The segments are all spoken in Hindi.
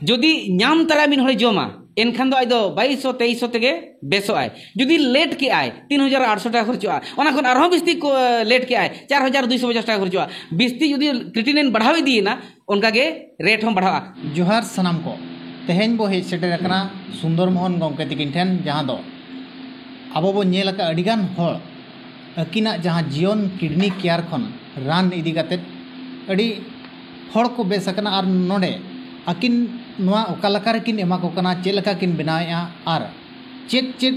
যদি নাম তারা মিন হলে জমা এনখান দো আইদো 2200-2300 থেকে বেসো আয় যদি লেট কে আয় 3800 টাকা খরচ আয় ওনা কোন আরো বিস্তি লেট के आए 4250 টাকা খরচ আয় বিস্তি যদি ক্রিটিনিন बढ़ावे दिए ना उनका के रेट हम बढ़ावा जोहार सनाम को तेहेन बो हेज सेटर कना सुंदर मोहन गंके तिकिन ठेन जहां दो आबो बो नेल का अडिगान होड़ अकिना जहां जीवन किडनी केयर खन रान इदी काते अडी होड़ को बेसकना आर नोडे अकिन नोआ ओकालका रेकिन एमा को कना चेलका किन बनाया आर चेक चेक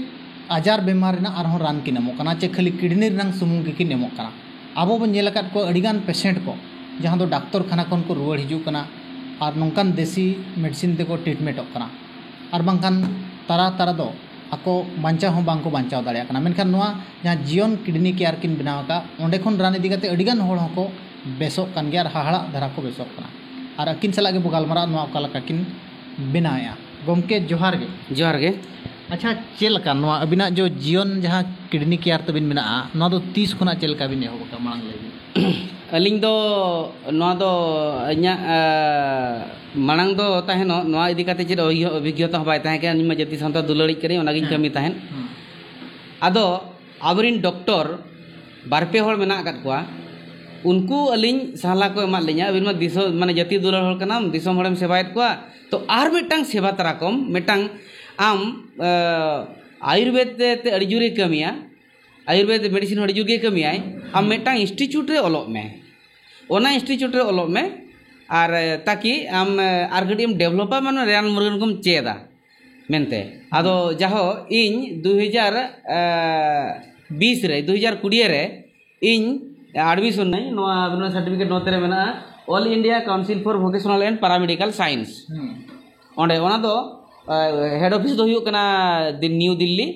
आजार बेमार ना आर रान किन एमो कना चे खाली किडनी रंग सुमुंग किन एमो कना आबो बो नेल का को अडिगान पेशेंट को जहां दो डॉक्टर खाना कोन को रुवाड़ हिजु कना और नौकान देसी मेडिसिन तेको ट्रीटमेंट कना और बांकान तारा तारा दो आको बांचा हो बांको बांचाव दाड़िया कना मेनखान नोआ जहां जीवन किडनी केयर किन बनाव का ओंडे खन रान इदी काते अडिगान होड़ हको बेसोक कान गया हाहाड़ा धरा को बेसोक कना और अकिन सला के बुगालमरा नोआ ओकालका किन बनाया गमके जोहार गे अच्छा चेलका नोआ अबिना जो जीवन जहां किडनी केयर तबिन मेना नोआ दो 30 खना चेलका बिन एहो का मांग ले अलिंग दो नोआ दो अन्या मांग दो ताहेनो नोआ इदी काते चेद अभिज्ञता बाय ताहे के निमा जति संता दुलड़ी करे ओना गिन कमी ताहेन आदो आबरिन डॉक्टर बारपे होड़ मेना काट कोआ उनको अलिंग सहला को एमा ले냐 अबिन मा दिसो माने जति दुलड़ होड़ कना दिसोम होड़म सेवायत कोआ तो आर मिटांग सेवा तराकम मिटांग आम आयुर्वेद ते अड़ी जुरे कमिया आयुर्वेद मेडिसिन अड़ी जुगे कमियाय आम मिटांग इंस्टीट्यूट रे ओलोग में ओना इंस्टीट्यूट रे ओलोग में आर ताकि आम आर गडिम डेवलपर माने रान मुर्गन कोम चेदा मेनते आदो जाहो इन 2020 रे 2020 रे इन एडमिशन नहीं नोआ अबिना सर्टिफिकेट नोतरे मेना all India council for vocational and paramedical science ओंडे ओना दो हेड ऑफिस दो हुयो कना न्यू दिल्ली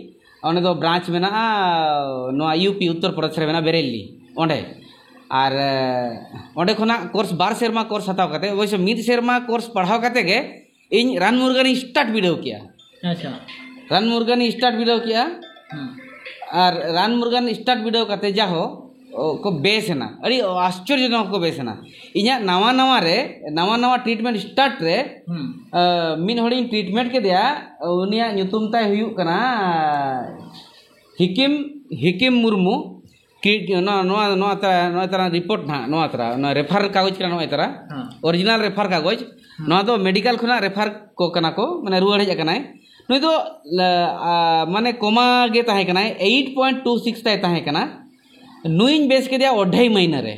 ओने दो ब्रांच मेना नोआ यूपी उत्तर प्रदेश रे मेना बेरेली ओंडे और ओंडे खना कोर्स 12 सेरमा कोर्स हताव काते वैसे मिड सेरमा कोर्स पढ़ाव काते के इन रान मुर्गन स्टार्ट वीडियो किया अच्छा रान मुर्गन स्टार्ट वीडियो किया और रान मुर्गन स्टार्ट वीडियो काते जाहो को बेसना अड़ी आश्चर्यजनक को बेसना इኛ नवा नवा ट्रीटमेंट स्टार्ट रे मिन होड़ी ट्रीटमेंट के दिया उनिया ᱧᱩᱛᱩᱢ ताय हुयु कना हिकिम मुर्मू कि नो तरा रिपोर्ट ना नो तरा नो रेफर कागज कना नो तरा ओरिजिनल रेफर कागज नो दो मेडिकल खुना रेफर को कना को माने रुवाड़ हेज कनाय नुई दो माने कोमा गे ताहे कनाय 8.26 ताय ताहे कना नुइन बेस के दिया 2.5 महीना रे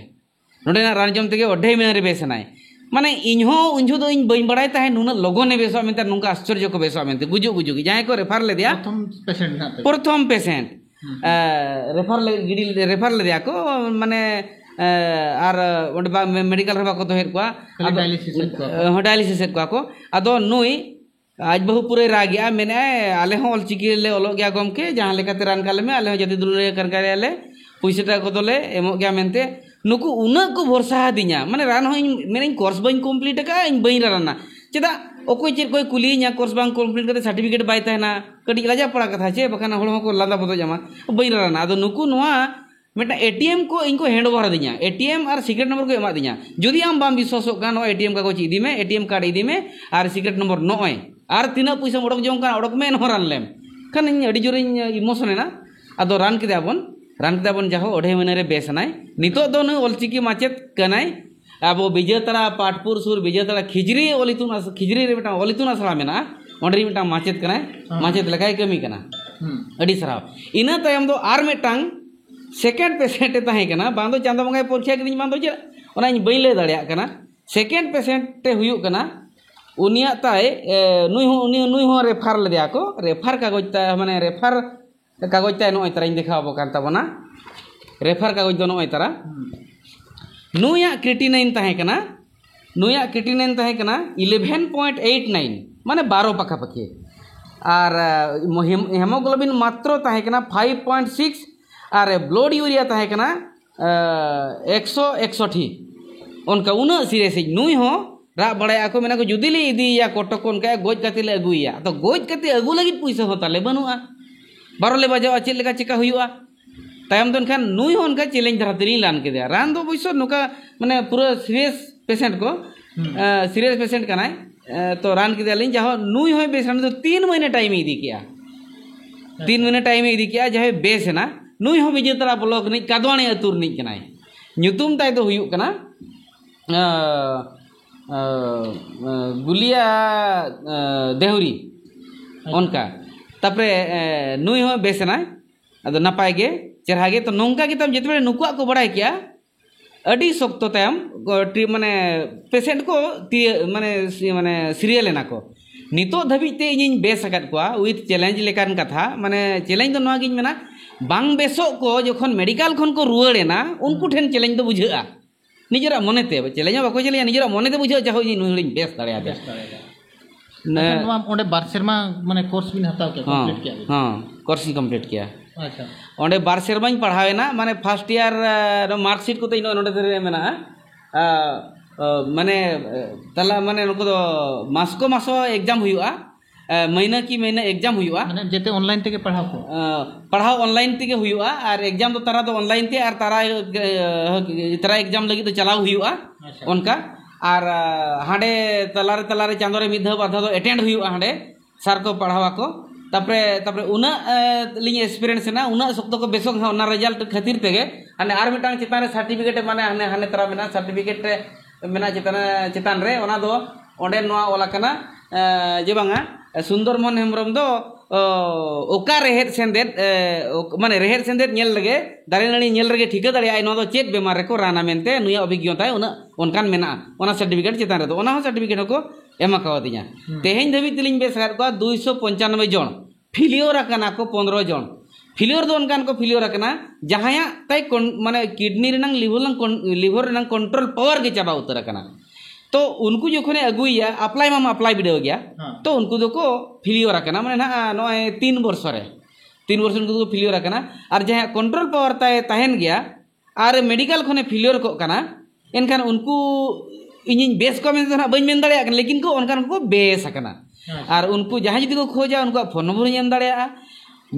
नोडे ना रानजम तेगे 2.5 महीना रे बेसनाय माने इनहो उंजो दो इन बई बड़ाय ताहे नुना लोगोने बेसो मेनते नुका आश्चर्य को बेसो मेनते गुजु की जाय को रेफर ले दिया प्रथम पेशेंट रेफर ले दिया को माने आर मेडिकल रे बाको दोहेर को डायलिसिस को आदो नुई आज बहु पूरे रागिया मेने आले हो ऑलचिकी ले ओलो गया गमके जहां लेकाते रान काले में आले हो जति दुलरे करकारे आले पैसा को दोले एमो गया मेनते नुकु उना को भरोसा दिया माने रान हो मेने कोर्स बइन कंप्लीट का इन बइन राना चेदा ओकोय चेर कोई कुलिया कोर्स बांग कंप्लीट करते सर्टिफिकेट बाय ताहेना कडी लाजा पड़ा कथा चे बखाना होड़ को लादा बदो जामा बइन राना आदो नुकु नोआ मेटा एटीएम को इनको हैंड ओवर दिया एटीएम और सिक्रेट नंबर को एमा दिया जदि आम बाम विश्वास का नो एटीएम कागज इदी में एटीएम कार्ड इदी में और सिक्रेट नंबर नोय और तीना पैसा ओडक जों का ओडक में न रान लेम खान इन अडी जोर इमोशन ना आदो रान केदाबन जाहो 2.5 महीना रे बेसनाय नितो दो न ऑलचिकी माचेत कनाय आबो विजयतरा पाटपुर सुर विजयतरा खिजरी रे बेटा ओलितुन असला मेना ओंडे मेटा माचेत कनाय माचेत लगाय कमी कना अडी सराव इना तायम दो आर मेटांग सेकेंड पेशेंट ताहे कना बांदो चांदो बंगाय परीक्षा किदिन बांदो जे ओना इन बई ले दाड़िया कना सेकेंड पेशेंट ते हुयु कना उनिया ताय नुई हो रेफर ले दिया को रेफर कागज ता माने रेफर कागज ताय नो तरा इन देखाबो कान ताबना रेफर कागज दो नो तरा नुया क्रिटिनाइन ताहे कना 11.89 माने 12 पाखा पाखी और हेमोग्लोबिन मात्रो ताहे कना 5.6 और ब्लड यूरिया ताहे कना 161 उनका उना सीरियस नुई हो रा बड़ाया को मेना को जुदी ले इदी या कोटक उनका गोज कते ले अगुया तो गोज कते अगु लगी पैसा होता ले बनुआ बारो ले बजावा चेल लेका चिका हुआ तायम दोन खान नुई हो उनका चैलेंज धरतरी लान के दिया रान दो पैसा नुका माने पूरा सीरियस पेशेंट को सीरियस पेशेंट कनाय तो रान की दियालिंग जहाँ नुई हो बेस तो 3 महीने टाइम इदी किया 3 महीने टाइम इदी किया जहाँ बेस है ना नुई हो विजेतरा ब्लॉक नहीं कादवानी अतुर नहीं कनाई ᱧᱩᱛᱩᱢ ताई तो हुयुक कना गुलिया देहुरी उनका तपरे नुई हो बेसना अद नपाय गे चेहरा गे तो नौका के तब जितने नुकुआ को बड़ाई किया अड़ी सख्त तायम माने पेशेंट को माने माने सीरियल लेना को नितो धबीते इन बेस अकद को विथ चैलेंज लेकान कथा माने चैलेंज तो नवागिन मेना बांग बेसो को जखन मेडिकल खन को रुआड़ेना उनको ठेन चैलेंज तो बुझा निजरा मनेते चैलेंज बाको चले निजरा मनेते बुझा चाहो जी नुई बेस दाड़े ओंडे बार सेरमा माने कोर्स बिन हताव के कंप्लीट किया हां कोर्स कंप्लीट किया अच्छा ओंडे बार सेरमाኝ पढ़ावेना माने फर्स्ट ईयर मार्कशीट को तो इन नोडे दरे मेना माने तला माने नको दो मासको मासो एग्जाम हुआ महीना की महीना एग्जाम हुआ माने जेते ऑनलाइन ते के पढ़ाओ ऑनलाइन ते के हुआ और एग्जाम तो तारा तो ऑनलाइन ते और तारा एग्जाम लगी तो चलाव हुआ उनका और हांडे तलारे तलारे चांदोरे मिधा बाधा तो अटेंड हुआ हांडे सर को पढ़ावा को तपरे तपरे उना लिंग एक्सपीरियंस ना उना सख्त को बेसों उना रिजल्ट खातिर तेगे हाने आर मिटांग चितान सर्टिफिकेट माने हाने हाने तरा मेना सर्टिफिकेट मेना चितान रे ओना दो ओंडे नोआ ओला कना जे बांगा सुंदर मोहन हेम्ब्रम दो ओका रेहेद सेंदेद माने रेहेद सेंदेद नेल लगे दारे नानी नेल लगे ठिका दाड़े आई नो दो चेत बेमार रे को राना मेनते नुया अभिज्ञता उना उनकान मेना ओना सर्टिफिकेट चितान रे दो ओना हो सर्टिफिकेट को एमा कावदिया तेहेन धबी तिलिंग बेसगार को 295 जन फिलियर अकना को 15 जन फिलियर दो उनकान को फिलियर अकना जहाया तय माने kidney running liver running control power के चाबा उतर अकना तो उनको जो खने अगुइया अप्लाई मामा अप्लाई वीडियो गया तो उनको दो को फिलियर अकना माने ना नोय 3 वर्ष रे 3 वर्ष उनको फिलियर अकना और जहां कंट्रोल पावर ताय तहन गया और मेडिकल खने फिलियर को कना एनखान उनको इन बेस को में बन मेन दाड़े लेकिन को उनका को बेस अकना और उनको जहां जदी को खोजा उनको फोन नंबर एम दाड़े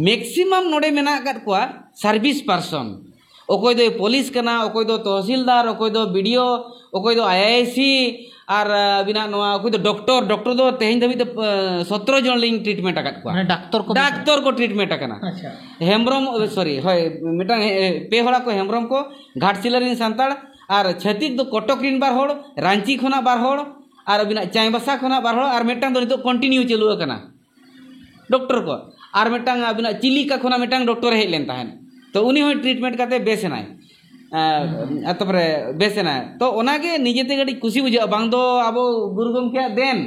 मैक्सिमम नोडे मेना कत को सर्विस पर्सन ओकोय दो पुलिस कना ओकोय दो तहसीलदार ओकोय दो वीडियो ओकोय दो आईआईसी और बिना नोआ ओकोय दो डॉक्टर दो तेहन धबी तो 17 जन लिंग ट्रीटमेंट अकत को माने डॉक्टर को ट्रीटमेंट अकना अच्छा हेम्ब्रम सॉरी होय मिटा पे होड़ा को हेम्ब्रम को घाटसिलरिन सांताड़ और छत्तीस दो कटक रिन बार होड़ रांची खना बार होड़ और बिना चाईबासा खना बार होड़ और मेटांग दो नितो कंटिन्यू चलू अकना डॉक्टर को और मेटांग बिना चिलिका खना मेटांग डॉक्टर हेज लेन ताहेन तो उनी हो ट्रीटमेंट करते बेसनाय तपरे बेसनाय तो ओनागे निजेते गडी खुशी बुझा बांग दो आबो गुरु गमके देन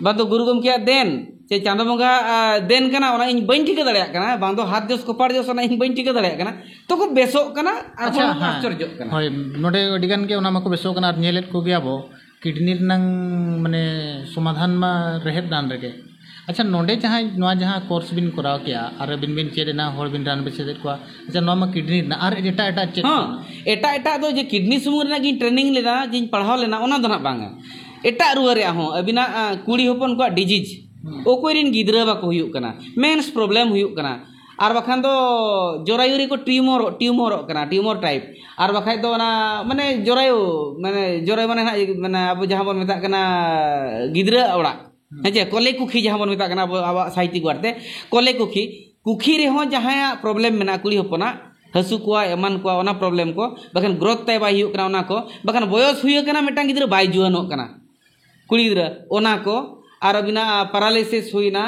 बांग दो गुरु गमके देन चे चांदो बंगा देन कना ओना इन बइन ठिका दड़या कना बांग दो हाथ जोस कोपाड़ जोस ओना इन बइन ठिका दड़या कना तो को बेसो कना अच्छा आश्चर्य कना होय नोडे अडिगान के ओना मको बेसो कना नेलेत को गया बो किडनी नंग माने समाधान मा रहेत दान रगे अच्छा नोडे जहाँ कोर्स बिन कराव किया और बिन चेदना होर बिन रान बेसेद को अच्छा नोमा किडनी ना और एटा एटा चेक हां एटा दो जे किडनी सुमुर ना गिन ट्रेनिंग लेना जिन पढ़ाव लेना ओना दो ना बांगा एटा रुआ रे हो अबिना कुड़ी होपन को डिजीज ओकोय रिन गिद्रा बाको हुयुक कना मेंस प्रॉब्लम हुयुक कना और बखान दो जोरायुरी को ट्यूमर ट्यूमर टाइप और बखाय दो ना माने जोरायु माने अब जहां बन मेता कना गिद्रा ओड़ा हेजे कोले कुखी जहां बन मेता कना अब साहित्य वार्ते कोले कुखी रे हो जहां प्रॉब्लम मेना कुड़ी होपना हसु को एमान को ओना प्रॉब्लम को बखान ग्रोथ ताय बाय हुयुक कना ओना को बखान बयस हुय कना मेटांग गिद्रा बाय जुआनो कना कुड़ी गिद्रा ओना को और बिना पैरालिसिस हुईना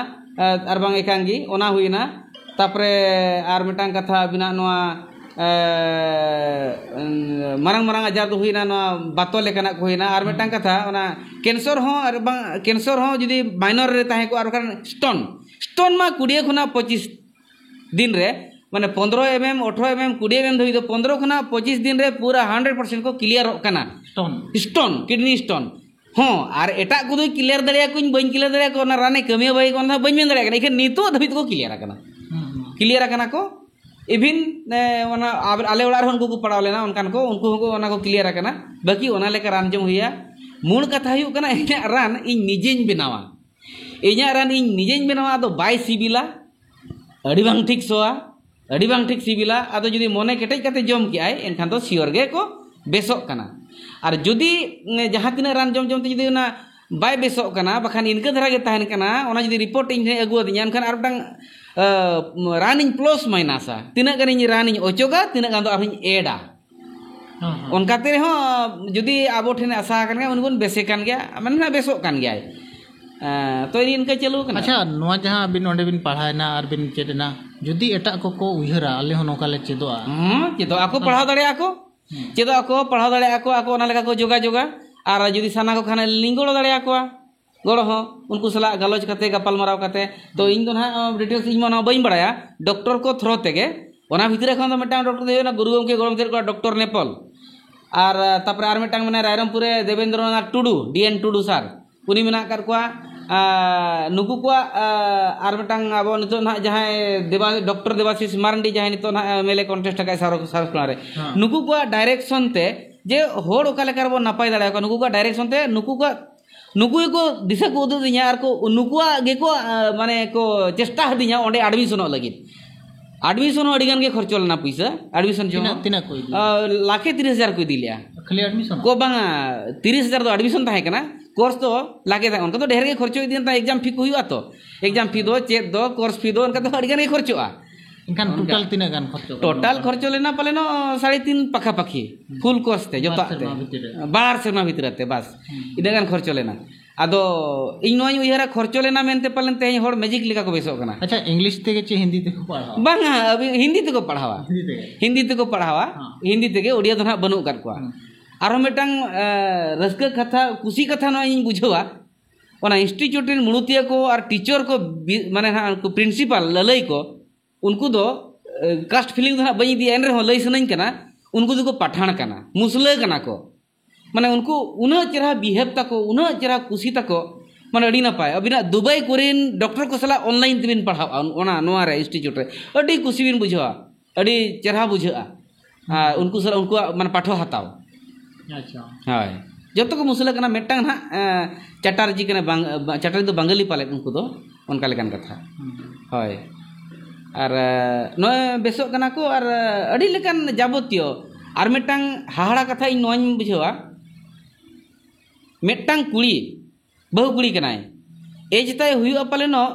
और बांग एकांगी ओना हुईना तापरे और मिटांग कथा बिना नोआ मारंग आजार तो हुईना नोआ बातो लेकना को हुईना और मिटांग कथा ओना कैंसर हो और बांग कैंसर हो जदी माइनर रे ताहे को और स्टोन मा 20 खुना 25 दिन रे माने 15 mm 18 mm 20 mm धोई तो 15 खुना 25 दिन रे पूरा 100% को क्लियर कना स्टोन किडनी स्टोन हाँ और एटा को क्लियर दड़िया को बन क्लियर दड़िया को राने कमी बाई को बन मेन दड़िया इखे नितो धबित को क्लियर को इभिन आले ओड़ा उनको को पड़ाव लेना उनकान को उनको को क्लियर बाकी ओना लेका रान जम हुआ मूल कथा हुई कना इना रान इन निजेन बनावा इना रान इन निजेन बनावा तो बाय सिबिला अड़ी बांग ठीक सोआ अड़ी बांग ठीक सिबिला आदो जदी मने केटेज काते जम के आय एनखान तो सियोर गे को बेसोक कना और जुदी जहाँ तीन रान जम जमते जुदी बाय बेसोक कना बखान इनके धरा के तहन कना ओना जदि रिपोर्ट इन अगु दिया एनखान आर मिटang रान इन प्लस माइनसा तिना गान इन रान इन ओचोगा तिना गान दो आफिन एडा उनकाते रहो जुदी आबो ठेने आशा कान गया उनबन बेसे कान गया माने बेसोक कान गया तो इनके चलू कना अच्छा नोआ जहां बिन ओंडे बिन पढ़ायना आर बिन चेदना जुदी एटा को उयहरा आले हो नोका ले चेदोआ चेदो आको पढ़ाव दाड़े आको चेदो आको पढ़ाव दाड़े आको आको ओना लेका को जोगा जोगा और जुदी साना को खाने लिंगोड़ दाड़े आको गड़ो हो उनको सला गलोच कते गपाल मराव कते तो इन दो ना डिटेल्स इन मना बइन बड़ाया डॉक्टर को थ्रो तेगे ओना भितरे खन दो मिटांग डॉक्टर देना गुरु गमके गरम तेर को डॉक्टर नेपाल और तापर आर मिटांग मने रायरमपुरे देवेंद्रनाथ टुडू डीएन टुडू सर उनी मेना कर को नुकु को आर मिटांग अब नितो ना जहां देवा डॉक्टर देवाशीष मारंडी जहां नितो ना एमएलए कॉन्टेस्ट का सार रे नुकु को डायरेक्शन ते जे होड़ ओका लेकर बो नपाय दाड़ा को नुकु को डायरेक्शन ते नुकु को दिशा को उदु दिया आर को नुकु गे को माने को चेष्टा हदिया ओंडे एडमिशन लगित एडमिशन अडिगान के खर्च लेना पैसा एडमिशन जो तिना कोई लाखे 30,000 को दिलिया खाली एडमिशन को बांगा 30,000 तो एडमिशन ताहे कना कोर्स तो लागे था उनका तो ढेर के खर्चो इदिन ता एग्जाम फी को हुआ तो एग्जाम फी दो चेक दो कोर्स फी दो उनका तो अडिगान के खर्चोआ इनकान टोटल तिना गान खर्चो टोटल खर्चो लेना पले नो 3.5 पखा पखी फुल कोर्स ते जो बार सेमा भितरते बस इदागान खर्चो लेना आदो इन नोई उयहरा खर्चो लेना मेनते पलन ते होड़ मैजिक लेका को बेसो कना अच्छा इंग्लिश ते चे हिंदी ते को पढ़ावा बांगा अभी हिंदी ते को पढ़ावा हिंदी ते के ओडिया तो ना बनु कर को आरो मिटांग रस्क कथा कुसी कथा नो इन बुझवा ओना इंस्टीट्यूट इन मुणुतिया को और टीचर को माने को प्रिंसिपल ललई को उनको दो कास्ट फीलिंग ना बई दी एन रे हो लई सनई कना उनको दो को पठान कना मुसले कना को माने उनको उना चेहरा बिहेव तको उना चेहरा कुसी तको माने अड़ी ना पाए अबिना दुबई कोरियन डॉक्टर को सला ऑनलाइन तिबिन पढ़ावा ओना नोआ रे इंस्टीट्यूट रे अड़ी कुसी बिन बुझवा अड़ी चेहरा बुझा उनको सला उनको माने पाठो हताव अच्छा हाय जब तक मुसले कना मेटांग ना चटार्जी कना चटार्जी तो बंगाली पाले उनको दो उनका लेकन कथा हाय और नोए बेसो कना को और अड़ी लेकन जाबतियो और मेटांग हाहाड़ा कथा इन नोइन बुझवा मेटांग कुड़ी बहु कुड़ी कनाय एज ताय हुआ पाले नो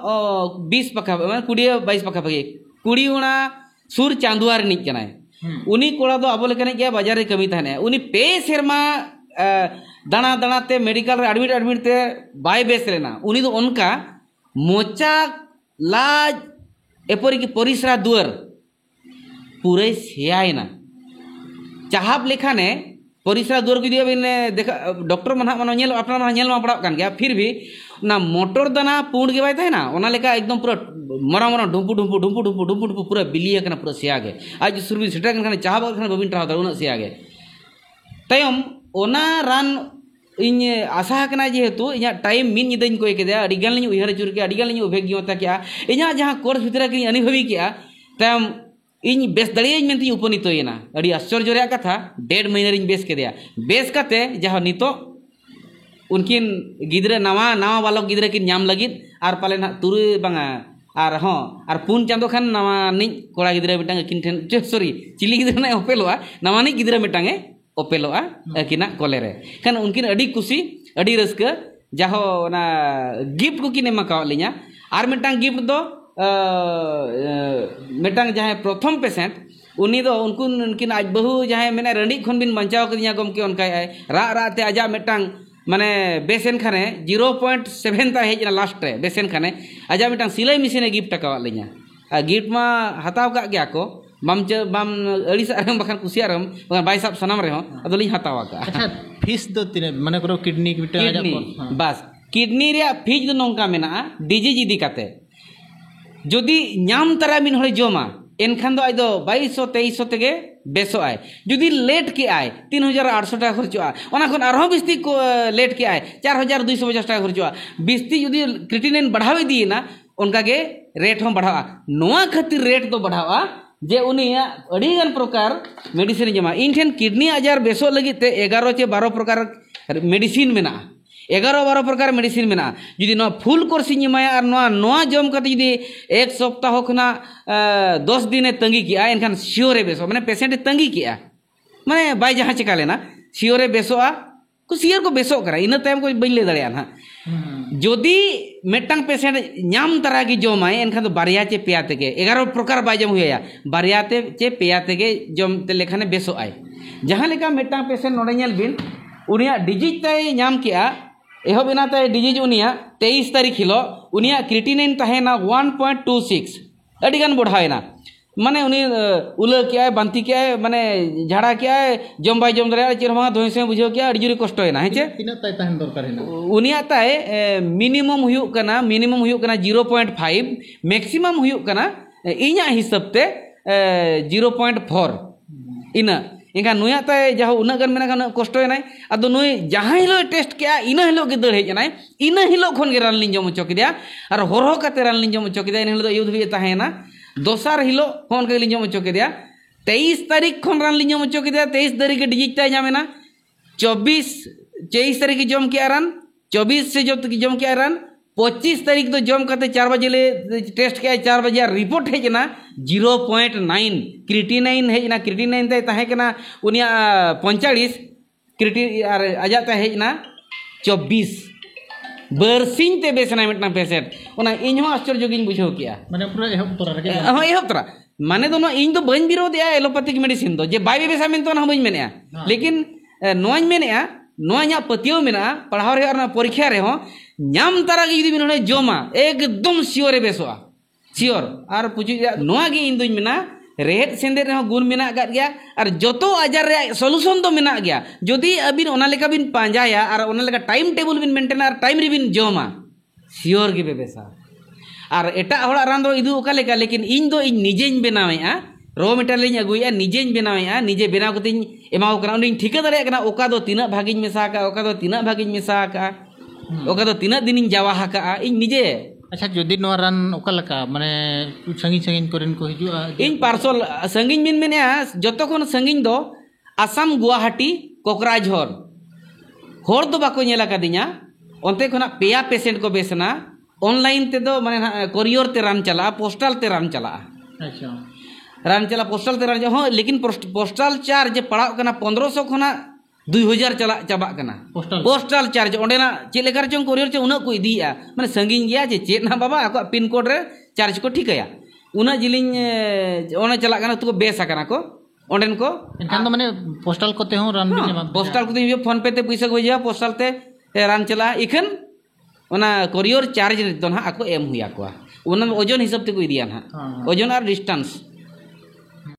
20 पखा माने 22 पखा पगे कुड़ी उना सुर चांदुआर निक कनाय उनी कोड़ा दो आबो लेकन के बाजार रे कमी थाने उनी पे सेरमा दाना दाना ते मेडिकल रे एडमिट ते बाय बेस लेना उनी तो उनका मोचा लाज एपरी की परिसरा दुआर पूरे सेयायना चाहब लेखाने परिसरा दुआर को दिया बिन देखा डॉक्टर मन मानो नेल अपना मन नेल मा पड़ा कान गया फिर भी ना मोटर दाना पूर्ण के बाय था ना ओना लेका एकदम पूरा मरा ढुम्पू पूरा बिलिया कना पूरा सेया गे आज सुरबी सेटा कन चाहब कन बबिन ट्राव उना सेया गे तयम ओना रान इन आशा कना जेहेतु इना टाइम मिन निदन को के अड़ी गान लिन उहर चुर के अड़ी गान लिन अभिज्ञता के इना जहां कोर्स भितर के अनुभवी के तयम इन बेस दड़िया मेनती उपनीत होना अड़ी आश्चर्य रे कथा 1.5 महीना रिन बेस के दिया बेस कते जहां नितो उनकिन गिदरे नवा बालक गिदरे किन नाम लगित आर पाले ना तुरु बांगा आर हाँ आर पुन चांदो खान नवा नि कोड़ा गिदरे मिटांग किन ठेन सॉरी चिली गिदरे ना ओपेलोआ नवा नि गिदरे मिटांगे ओपेलोआ किना कोलेरे खान उनकिन अड़ी खुशी अड़ी रस्का जहो ना गिफ्ट को किन एमाका लिया आर मिटांग गिफ्ट दो मिटांग जहां प्रथम पेशेंट उनी दो उनकिन आज बहु जहां मेने रंडी खन बिन बंचाव कदिया गमके उनका रा ते आजा मिटांग माने बेसेन खाने 0.7 ता हेजना लास्ट रे बेसेन खाने आजा मिटांग सिलाई मशीन गिफ्ट का लिया गिफ्ट मा हताव का गया को बम अड़ीसा रम बखान कुसियारम बखान बाई साब सनम रे हो अदोली हतावा का अच्छा फीस दो तिने माने करो किडनी बस किडनी रे फीस दो नोंका मेना डिजीज इदी काते जदि नाम तारा मिन हरे जोमा एनखान दो आइदो 2200-2300 तेगे बेसो आय जदि लेट के आय 3800 टाका खर्चोआ ओना खन आरहो बिस्ती को लेट के आय 4250 टाका खर्चोआ बिस्ती जदि क्रिटिनिन बढ़ावे दिए ना उनका के रेट हम बढ़ावा नोआ खातिर रेट तो बढ़ावा जे उनी अड़ीगन प्रकार मेडिसिन जमा इन ठेन किडनी आजार बेसो लगी ते 11 से 12 प्रकार मेडिसिन मेना 11-12 प्रकार मेडिसिन मेना जुदी नो फुल कोर्स इमाया और नो जम करते जुदी एक सप्ताह खना 10 दिन तंगी किया एनखान सियोरे बेसो माने पेशेंट तंगी किया माने बाय जहां चिका लेना सियोरे बेसोआ को सियर को बेसोक करा इन टाइम को बन ले दड़िया ना जोदी मेटंग पेशेंट नाम तरह की जमाए एनखान तो बारिया चे पेया तेगे 11 प्रकार बाय जम हुया बारिया ते चे पेया तेगे जम ते लेखाने बेसो आय जहां लेका मेटंग पेशेंट नोडे नेल बिन उनिया डिजीज ताय नाम किया एहो बिना ताय डिजीज उनिया 23 तारीख हिलो उनिया क्रिएटिनिन तहेना 1.26 अडिगान बढ़ायना माने उनी उल क्या है बांती क्या है माने झाड़ा क्या है जम बाय जम दरे चिरमा धोई से बुझो क्या अड़ी जुरी कष्ट है ना हेचे तीना ताय तहन दरकार है उनिया ताय मिनिमम हुयुक कना 0.5 मैक्सिमम हुयुक कना इना हिसाब ते 0.4 इना इनका नुया ताय जहाँ उना गन मेना गन कष्ट है ना अदो नुई जहाँ हिलो टेस्ट किया इना हिलो के दर हेज ना इना हिलो खन के रान लिन जम चौक दिया और होरो काते रान लिन जम चौक दिया इन हिलो तो युद्ध भी ताहे ना दोसार हिलो फोन के लिंजम चौक दिया 23 तारीख खन रान लिंजम चौक दिया 23 तारीख के डिजिट ताय जामेना 23 तारीख की जम किया रान 24 से जम किया रान 25 तारीख तो जम करते 4 बजे ले टेस्ट किया 4 बजे रिपोर्ट हेजना 0.9 क्रिएटिनिन हेजना क्रिएटिनिन ताय ताहे केना उनिया 45 क्रिएटिन आर आजा ताय हेजना 24 बरसिंग ते बेसना मिटना पेशेंट ओना इन हो आश्चर्य गिन बुझो किया माने पूरा एहब तोरा रे हां एहब तोरा माने दो इन तो बन विरोध या एलोपैथिक मेडिसिन दो जे बाय बेसा मेन तो ना बन मेने लेकिन नोइन मेने नोया पतियो मेना पढ़ाव रे और परीक्षा रे हो नाम तारा गी यदि बिन जोमा एकदम सियोर बेसोआ सियोर और पुछु नोआ गी इन दुई मेना रेहेद सेंदे रे गुण मेना गद गया और जोतो आजार रे सॉल्यूशन तो मेना गया जदि अबिन ओना लेका बिन पांजाया और ओना लेका टाइम टेबल बिन मेंटेन और टाइम रे बिन जोमा सियोर गे बेसा और एटा हड़ा रान दो इदु ओका लेका लेकिन इन दो इन निजेन बनावेआ रो मेटेरियल अगुया निजेन बनावेआ निजे बनाव कतिन एमाव करा उनी ठिका दरे कना ओका दो तिना भागिन मेसा का ओका दो तिना भागिन मेसा का ओका दो तिना दिनिन जावा का इन निजे अच्छा जदि नो रान ओका लका माने संगिन संगिन कोरेन को हिजुआ इन पार्सल संगिन बिन मेने जतो कोन संगिन दो आसाम गुवाहाटी कोकराझार होर दो बाको नेला कदिnya onte khona peya patient ko besna online te do mane courier te ran chala postal te ran chala अच्छा ran chala postal te ran ho लेकिन postal charge पड़ा कना 1500 खना 2000 चला चाबा कना पोस्टल चार्ज ओंडेना चे लेकर चों कोरियर चे उना को इदिया माने संगिन गया जे चेत ना बाबा आको पिन कोड रे चार्ज को ठीकया उना जिलिन ओना चला कना तो बेसा कना को ओंडेन को एनखान तो माने पोस्टल कोते हो रान बिन जमा पोस्टल को तो फोन पे ते पैसा को भेजा पोस्टल ते रान चला इखन ओना कोरियर चार्ज तो ना आको एम हुया को ओना ओजन हिसाब ते को इदिया ना ओजन और डिस्टेंस